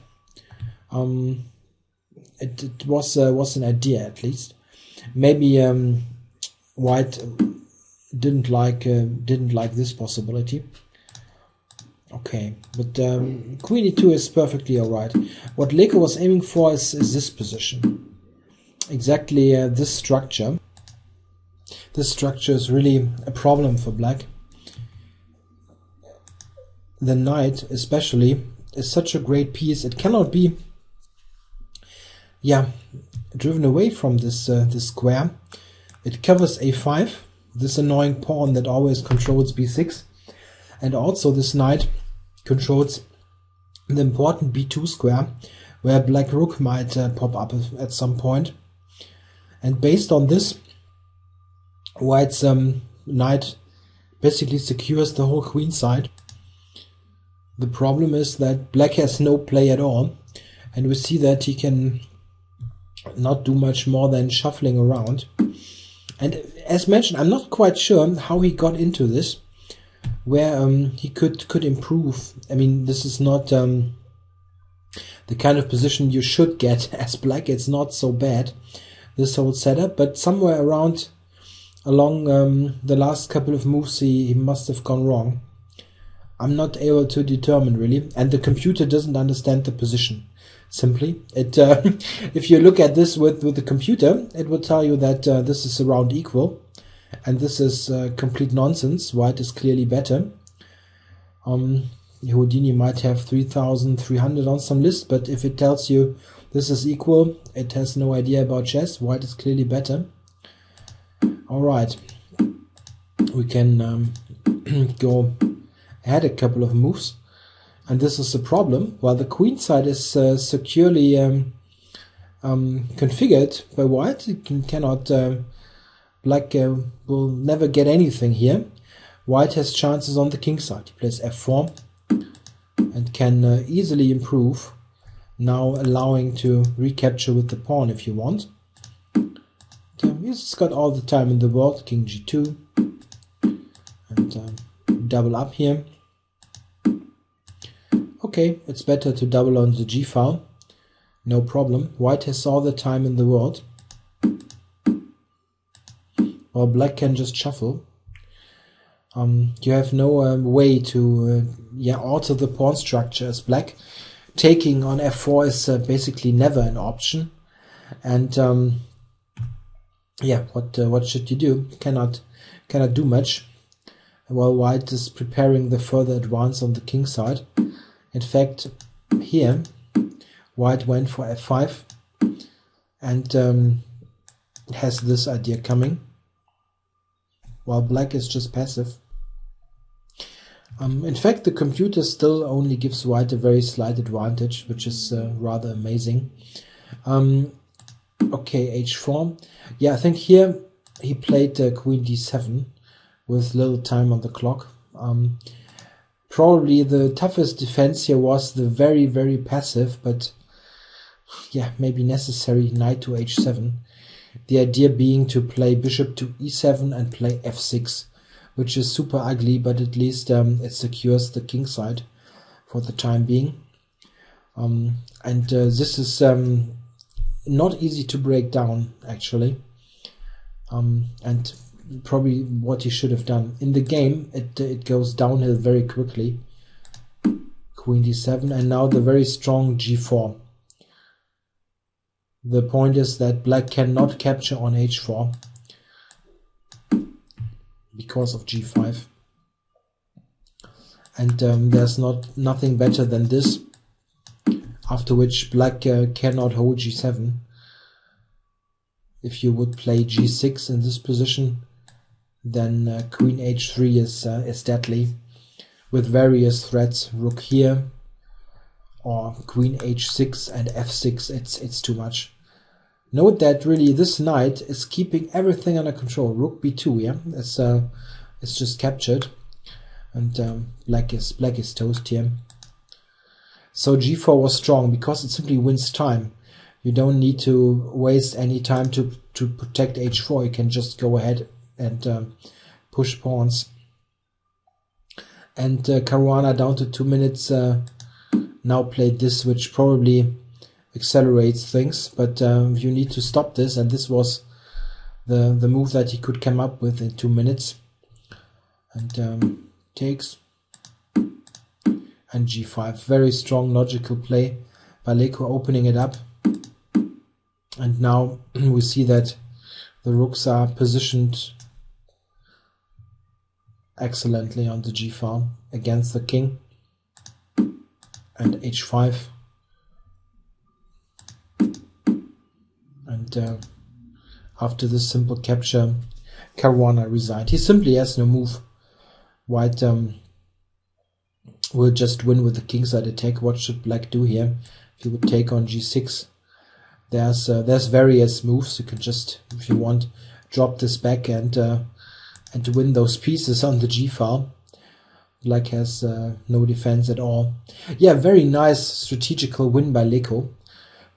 It was an idea, at least. Maybe white didn't like this possibility. Okay, but queen e2 is perfectly alright. What Leko was aiming for is this position. Exactly this structure. This structure is really a problem for black. The knight, especially, is such a great piece. It cannot be, driven away from this square. It covers a5, this annoying pawn that always controls b6, and also this knight controls the important b2 square, where black rook might pop up at some point. And based on this, white's knight basically secures the whole queen side. The problem is that black has no play at all, and we see that he can not do much more than shuffling around. And as mentioned, I'm not quite sure how he got into this, where he could improve. I mean, this is not the kind of position you should get as black. It's not so bad, this whole setup, but somewhere along the last couple of moves he must have gone wrong. I'm not able to determine really, and the computer doesn't understand the position. Simply, it if you look at this with the computer, it will tell you that this is around equal, and this is complete nonsense. White is clearly better. Houdini might have 3,300 on some list, but if it tells you this is equal, it has no idea about chess. White is clearly better. All right, we can go ahead a couple of moves. And this is the problem. While the queen side is securely configured by white, it cannot. Black will never get anything here. White has chances on the king side. He plays f4 and can easily improve. Now allowing to recapture with the pawn if you want. He's got all the time in the world. King g2 and double up here. Okay, it's better to double on the g-file. No problem. White has all the time in the world. Or black can just shuffle. You have no way to alter the pawn structure as black. Taking on f4 is basically never an option. And what should you do? Cannot do much. While white is preparing the further advance on the king side. In fact, here white went for f5 and has this idea coming, while black is just passive. In fact, the computer still only gives white a very slight advantage, which is rather amazing. Okay, h4. Yeah, I think here he played queen d7 with little time on the clock. Probably the toughest defense here was the very, very passive, but maybe necessary knight to h7. The idea being to play bishop to e7 and play f6, which is super ugly, but at least it secures the king side for the time being. This is not easy to break down, actually. And probably what he should have done. In the game, it goes downhill very quickly. Queen d7, and now the very strong g4. The point is that black cannot capture on h4 because of g5. and there's nothing better than this. After which black cannot hold g7. If you would play g6 in this position, then queen h3 is deadly, with various threats. Rook here, or queen h6 and f6. It's too much. Note that really this knight is keeping everything under control. Rook b2, yeah, it's just captured, and black is toast here. So g4 was strong because it simply wins time. You don't need to waste any time to protect h4. You can just go ahead and push pawns. And Caruana, down to 2 minutes, now played this, which probably accelerates things, but you need to stop this, and this was the move that he could come up with in 2 minutes. And takes, and g5. Very strong logical play by Leko, opening it up. And now we see that the rooks are positioned excellently on the g file against the king. And h5. And after this simple capture, Caruana resigned. He simply has no move. White will just win with the kingside attack. What should black do here? If he would take on g6, there's various moves. You can just, if you want, drop this back and win those pieces on the g file. Black has no defense at all. Yeah, very nice strategical win by Leko,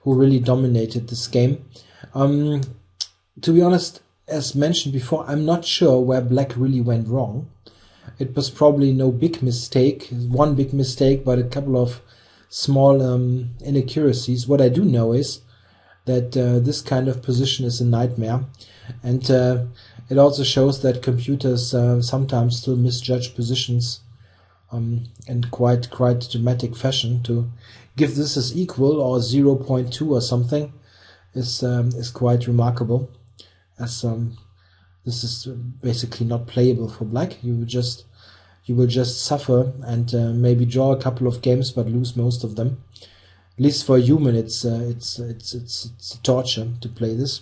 who really dominated this game. To be honest, as mentioned before, I'm not sure where black really went wrong. It was probably no big mistake, one big mistake, but a couple of small inaccuracies. What I do know is that this kind of position is a nightmare, and it also shows that computers sometimes still misjudge positions in quite dramatic fashion. To give this as equal or 0.2 or something is quite remarkable, as this is basically not playable for black. You will just suffer and maybe draw a couple of games but lose most of them. At least for a human, it's a torture to play this.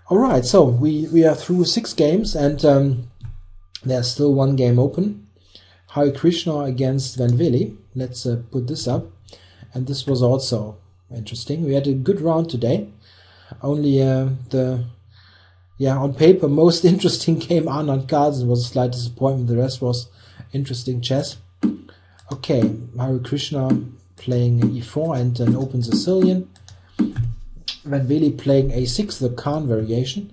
All right, so we are through 6 games, and there's still 1 game open. Hare Krishna against Van Veli. Let's put this up, and this was also interesting. We had a good round today. Only on paper, most interesting game, Arnold Carlsen, was a slight disappointment. The rest was interesting chess. Okay, Hare Krishna playing e4 and an open Sicilian. Van Veli playing a6, the Khan variation.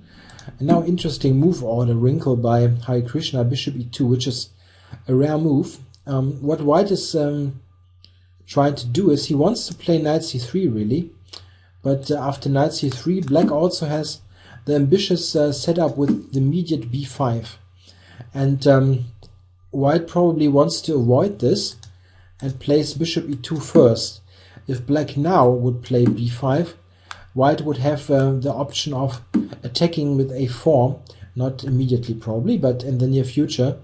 And now interesting move order wrinkle by Hare Krishna, bishop e2, which is a rare move. What white is trying to do is he wants to play knight c3 really, but after knight c3, black also has the ambitious setup with the immediate b5, and white probably wants to avoid this and plays bishop e2 first. If black now would play b5, white would have the option of attacking with a4, not immediately probably, but in the near future,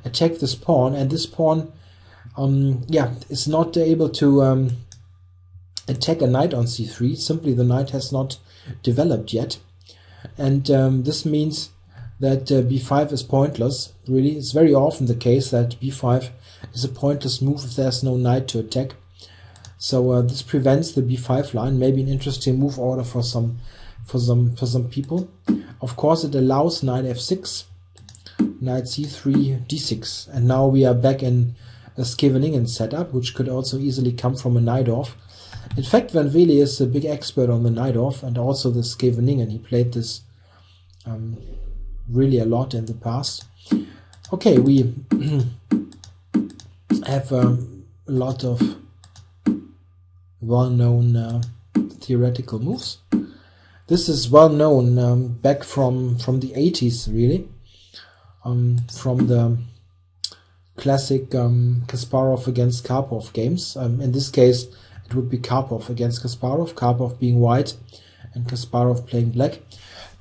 attack this pawn, and this pawn is not able to attack a knight on c3. Simply the knight has not developed yet, and this means that b5 is pointless. Really, it's very often the case that b5 is a pointless move if there's no knight to attack. So this prevents the b5 line. Maybe an interesting move order for some people. Of course, it allows knight f6, knight c3, d6, and now we are back in a Scheveningen setup, which could also easily come from a knight off. In fact, Van Veli is a big expert on the knight off and also the Scheveningen. He played this really a lot in the past. Okay, we have a lot of well-known theoretical moves. This is well-known back from the 80s, really, from the classic Kasparov against Karpov games. In this case, it would be Karpov against Kasparov, Karpov being white and Kasparov playing black.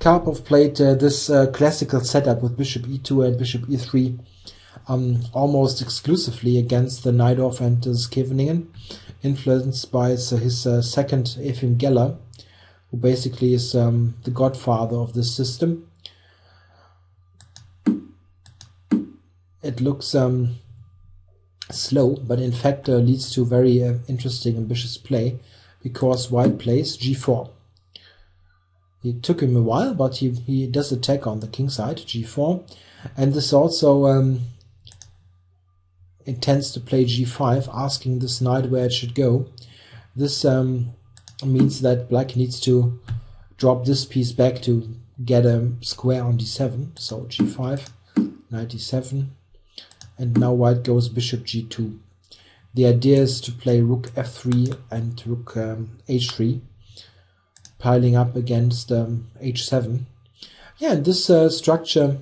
Karpov played this classical setup with bishop e2 and bishop e3 almost exclusively against the Najdorf and the Scheveningen, influenced by his second Efim Geller, who basically is the godfather of this system. It looks slow, but in fact leads to very interesting, ambitious play, because white plays g4. It took him a while, but he does attack on the king side, g4, and this also intends to play g5, asking this knight where it should go. This means that black needs to drop this piece back to get a square on d7, so g5, knight d7, and now white goes bishop g2. The idea is to play rook f3 and rook h3, piling up against h7. Yeah, and this structure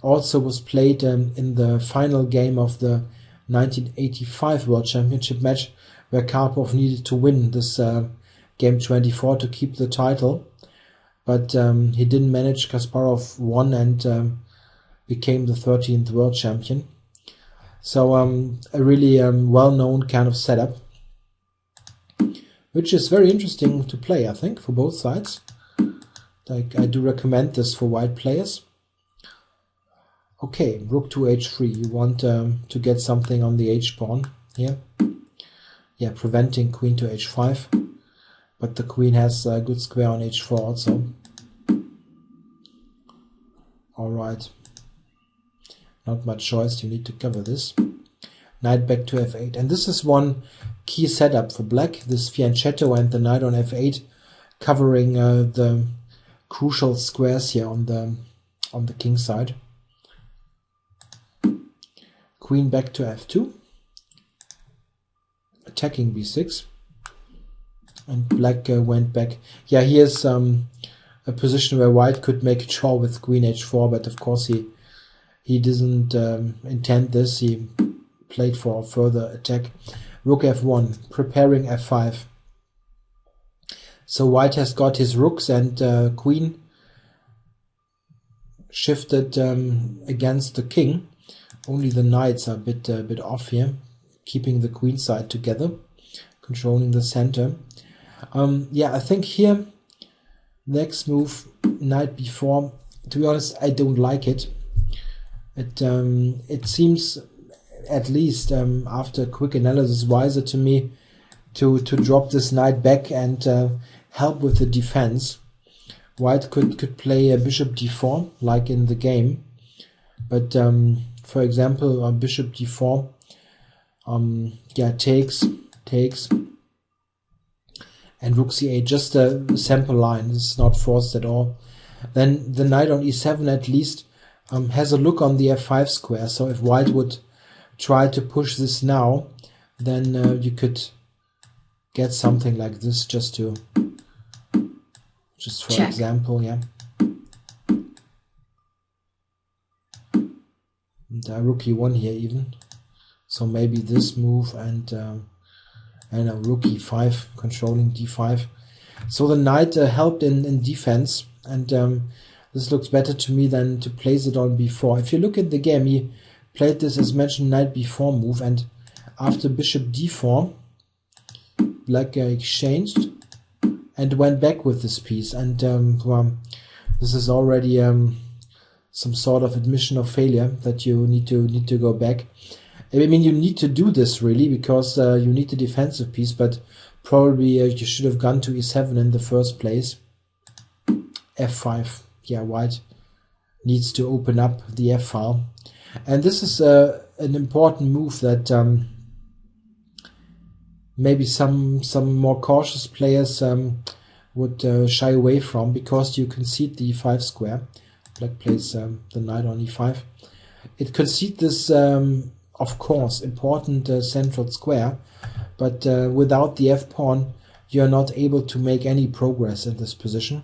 also was played in the final game of the 1985 World Championship match, where Karpov needed to win this game 24 to keep the title, but he didn't manage. Kasparov won and became the 13th world champion. So a really well-known kind of setup, which is very interesting to play, I think, for both sides. I do recommend this for white players. Okay, rook to h3. You want to get something on the h-pawn here. Yeah, preventing queen to h5. But the queen has a good square on h4 also. Alright. Not much choice, you need to cover this. Knight back to f8. And this is one key setup for black, this fianchetto and the knight on f8, covering the crucial squares here on the king side. Queen back to f2, attacking b6, and black went back. Yeah, here's a position where white could make a draw with queen h4, but of course he didn't intend this. He played for a further attack. Rook f1, preparing f5. So white has got his rooks and queen shifted against the king. Only the knights are a bit off here, keeping the queen side together, controlling the center. Yeah, I think here, next move, knight b4. To be honest, I don't like it. It seems, at least after quick analysis, wiser to me to drop this knight back and help with the defense. White could play a bishop d4 like in the game, but for example, bishop d4, yeah, takes, and rook c8, just a sample line. This is not forced at all. Then the knight on e7 at least has a look on the f5 square. So if white would try to push this now, then you could get something like this, just for Check. example, yeah. And rook e1 here even. So maybe this move and a rook e5 controlling d5. So the knight helped in defense, and this looks better to me than to place it on b4. If you look at the game, he played this, as mentioned, knight b4 move, and after bishop d4, black exchanged and went back with this piece, and well, this is already some sort of admission of failure, that you need to go back. I mean, you need to do this really because you need the defensive piece, but probably you should have gone to e7 in the first place. f5. Yeah, white needs to open up the f file, and this is an important move that maybe some more cautious players would shy away from, because you concede the e5 square. Black plays the knight on e5. It concedes this, of course, important central square, but without the f-pawn, you're not able to make any progress in this position.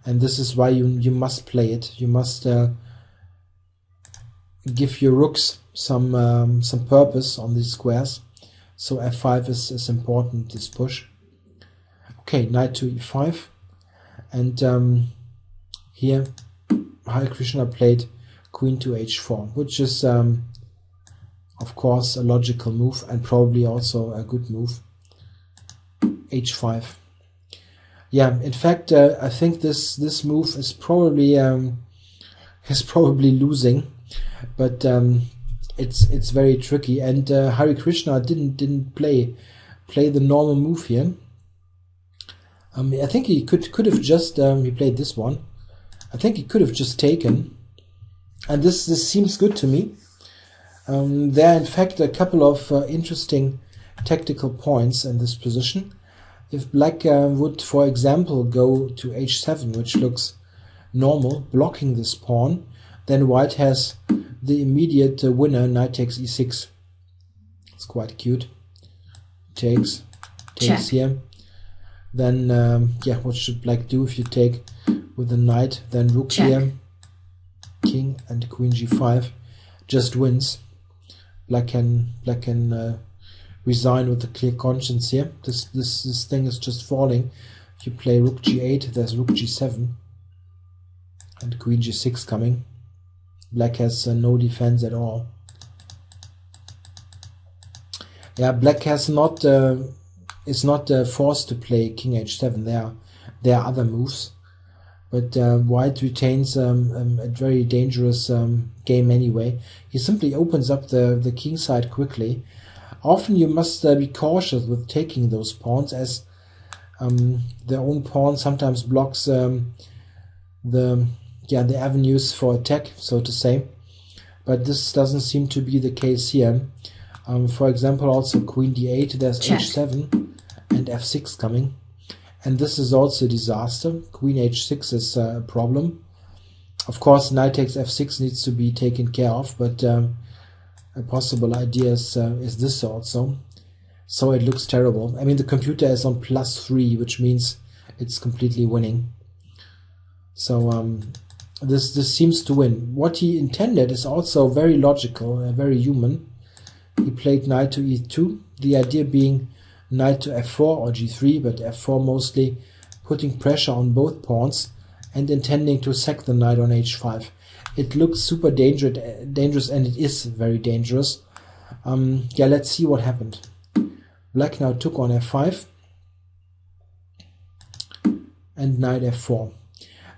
And this is why you must play it. You must give your rooks some purpose on these squares. So f5 is important, this push. Okay, knight to e5. And here Hare Krishna played queen to h4, which is of course, a logical move and probably also a good move. h5. Yeah, in fact, I think this move is probably losing, but it's very tricky. And Hare Krishna didn't play the normal move here. I think he could have just he played this one. I think he could have just taken, and this seems good to me. There are in fact a couple of interesting tactical points in this position. If black would, for example, go to h7, which looks normal, blocking this pawn, then white has the immediate winner, knight takes e6. It's quite cute. Takes here. Then, yeah, what should black do if you take with the knight? Then rook here, king and queen g5, just wins. Black can resign with a clear conscience here. This thing is just falling. If you play rook g8, there's rook g7 and queen g6 coming. Black has no defense at all. Yeah, black has not is not forced to play king h7. There are other moves, but white retains a very dangerous game anyway. He simply opens up the king side quickly. Often you must be cautious with taking those pawns, as their own pawn sometimes blocks the avenues for attack, so to say. But this doesn't seem to be the case here. For example, also queen d8, there's h7 and f6 coming. And this is also a disaster. Queen h6 is a problem. Of course, knight takes f6 needs to be taken care of, but a possible idea is this also. So it looks terrible. I mean, the computer is on +3, which means it's completely winning. So this seems to win. What he intended is also very logical, very human. He played knight to e2, the idea being knight to f4 or g3, but f4 mostly, putting pressure on both pawns and intending to sack the knight on h5. It looks super dangerous, and it is very dangerous. Yeah, let's see what happened. Black now took on f5 and knight f4.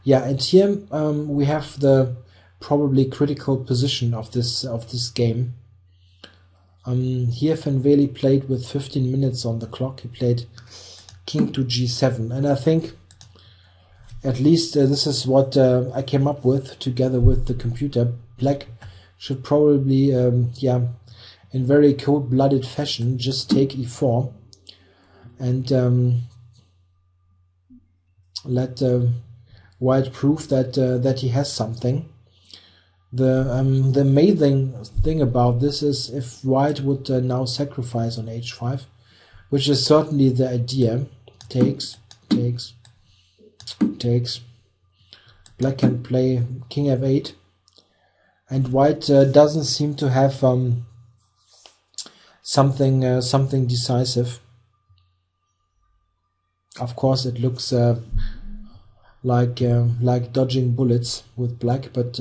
Yeah, and here we have the probably critical position of this game. Here Van Veli played with 15 minutes on the clock. He played king to g7, and I think at least this is what I came up with together with the computer. Black should probably, in very cold-blooded fashion, just take e4 and let white prove that he has something. The amazing thing about this is if white would now sacrifice on h5, which is certainly the idea. Takes. Black can play king f8, and white doesn't seem to have something decisive. Of course, it looks like dodging bullets with black, but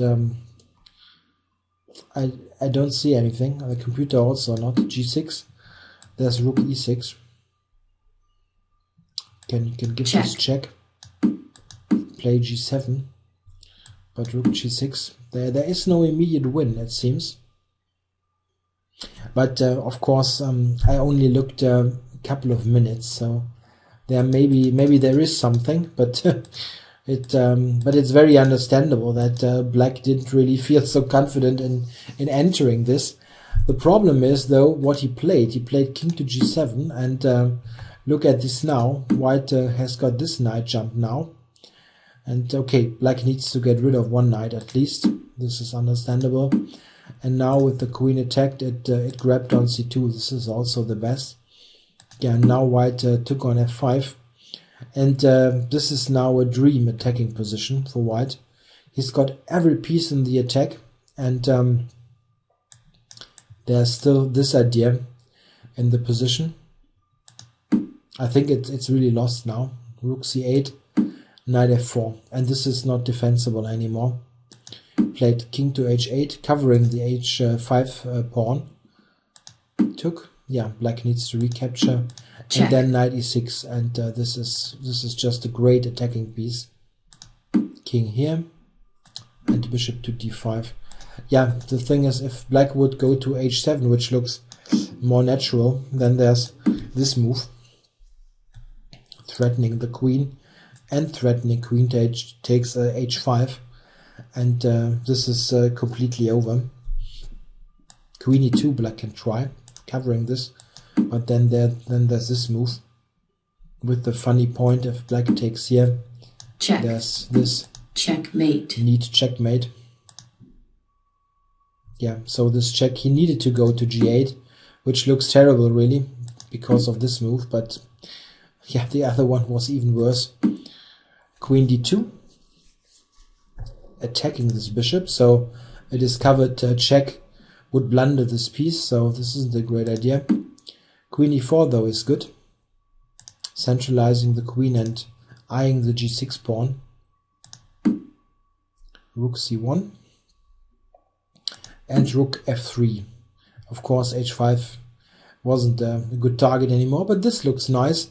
I don't see anything. The computer also not. G6. There's rook e6. Can give this check. Play g7, but rook g6. There is no immediate win, it seems. But of course, I only looked a couple of minutes, so there maybe there is something, but but it's very understandable that black didn't really feel so confident in entering this. The problem is, though, what he played. He played king to g7, and look at this now. White has got this knight jump now. And okay, black needs to get rid of one knight at least. This is understandable. And now with the queen attacked, it grabbed on c2. This is also the best. Yeah, now white took on f5. And this is now a dream attacking position for white. He's got every piece in the attack. And there's still this idea in the position. I think it's really lost now. Rook c8. Knight f4, and this is not defensible anymore. Played king to h8, covering the h5 pawn. took. Yeah, black needs to recapture. Check. And then knight e6, and this is just a great attacking piece. King here, and bishop to d5. Yeah, the thing is, if black would go to h7, which looks more natural, then there's this move, threatening the queen, and threatening queen takes h5, and this is completely over. Queen e2, black can try covering this, but then there's this move with the funny point. If black takes here, check. There's this checkmate. Need checkmate. Yeah, so this check, he needed to go to g8, which looks terrible really because of this move, but yeah, the other one was even worse. Queen d2, attacking this bishop, so a discovered check would blunder this piece, so this isn't a great idea. Queen e4 though is good, centralizing the queen and eyeing the g6 pawn. Rook c1 and rook f3. Of course h5 wasn't a good target anymore, but this looks nice.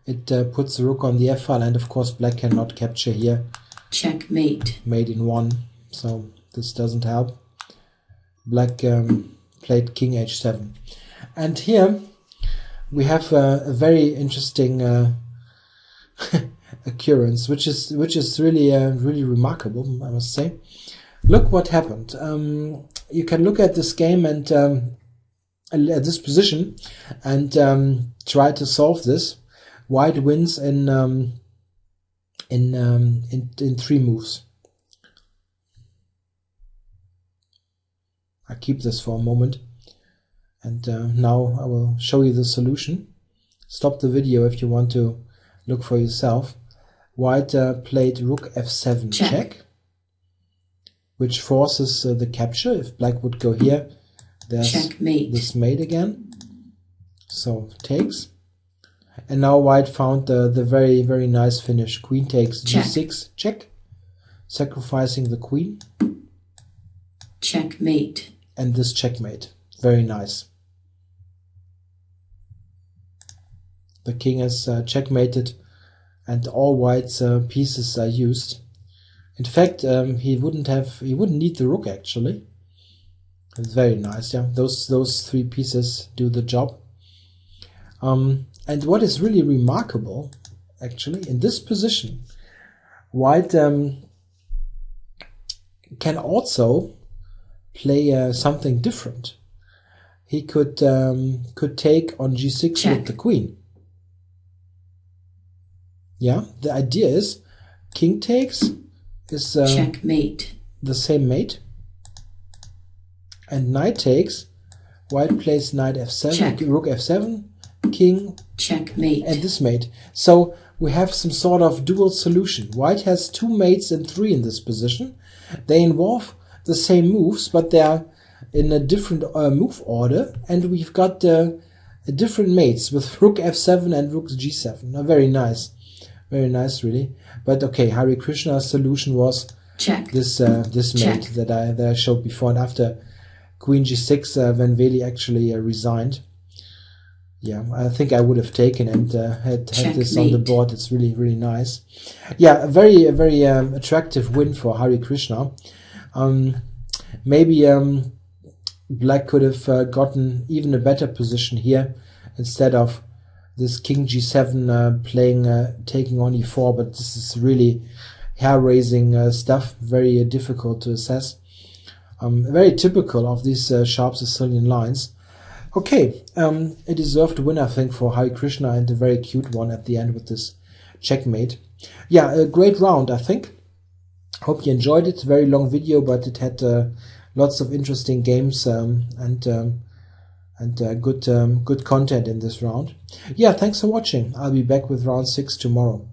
It puts the rook on the f-file, and of course black cannot capture here. Checkmate. Mate in 1, so this doesn't help. Black played king h7, and here we have a very interesting occurrence, which is really really remarkable, I must say. Look what happened. You can look at this game and at this position and try to solve this. White wins in 3 moves. I keep this for a moment, and now I will show you the solution. Stop the video if you want to look for yourself. White played rook f7 check, which forces the capture. If black would go here, there's checkmate. This mate again, so takes. And now white found the very very nice finish. Queen takes g6 check, sacrificing the queen. Checkmate. And this checkmate, very nice. The king is checkmated, and all white's pieces are used. In fact, he wouldn't need the rook actually. It's very nice. Yeah, those 3 pieces do the job. And what is really remarkable, actually, in this position, white can also play something different. He could take on g6 check. With the queen. Yeah, the idea is king takes is checkmate. The same mate, and knight takes. White plays knight f7, check. Rook f7, king, checkmate, and this mate. So we have some sort of dual solution. White has 2 mates and 3 in this position. They involve the same moves, but they are in a different move order, and we've got different mates with rook f7 and rook g7. Very nice. Very nice, really. But okay, Hare Krishna's solution was check. This mate that I showed before, and after queen g6, when Veli actually resigned. Yeah, I think I would have taken and had this on the board. It's really really nice. Yeah, a very attractive win for Hare Krishna. Maybe black could have gotten even a better position here instead of this king g7 playing taking on e4, but this is really hair-raising stuff, very difficult to assess. Very typical of these sharp Sicilian lines. Okay, a deserved win, I think, for Hare Krishna, and a very cute one at the end with this checkmate. Yeah, a great round, I think. Hope you enjoyed it. Very long video, but it had lots of interesting games and good content in this round. Yeah, thanks for watching. I'll be back with round 6 tomorrow.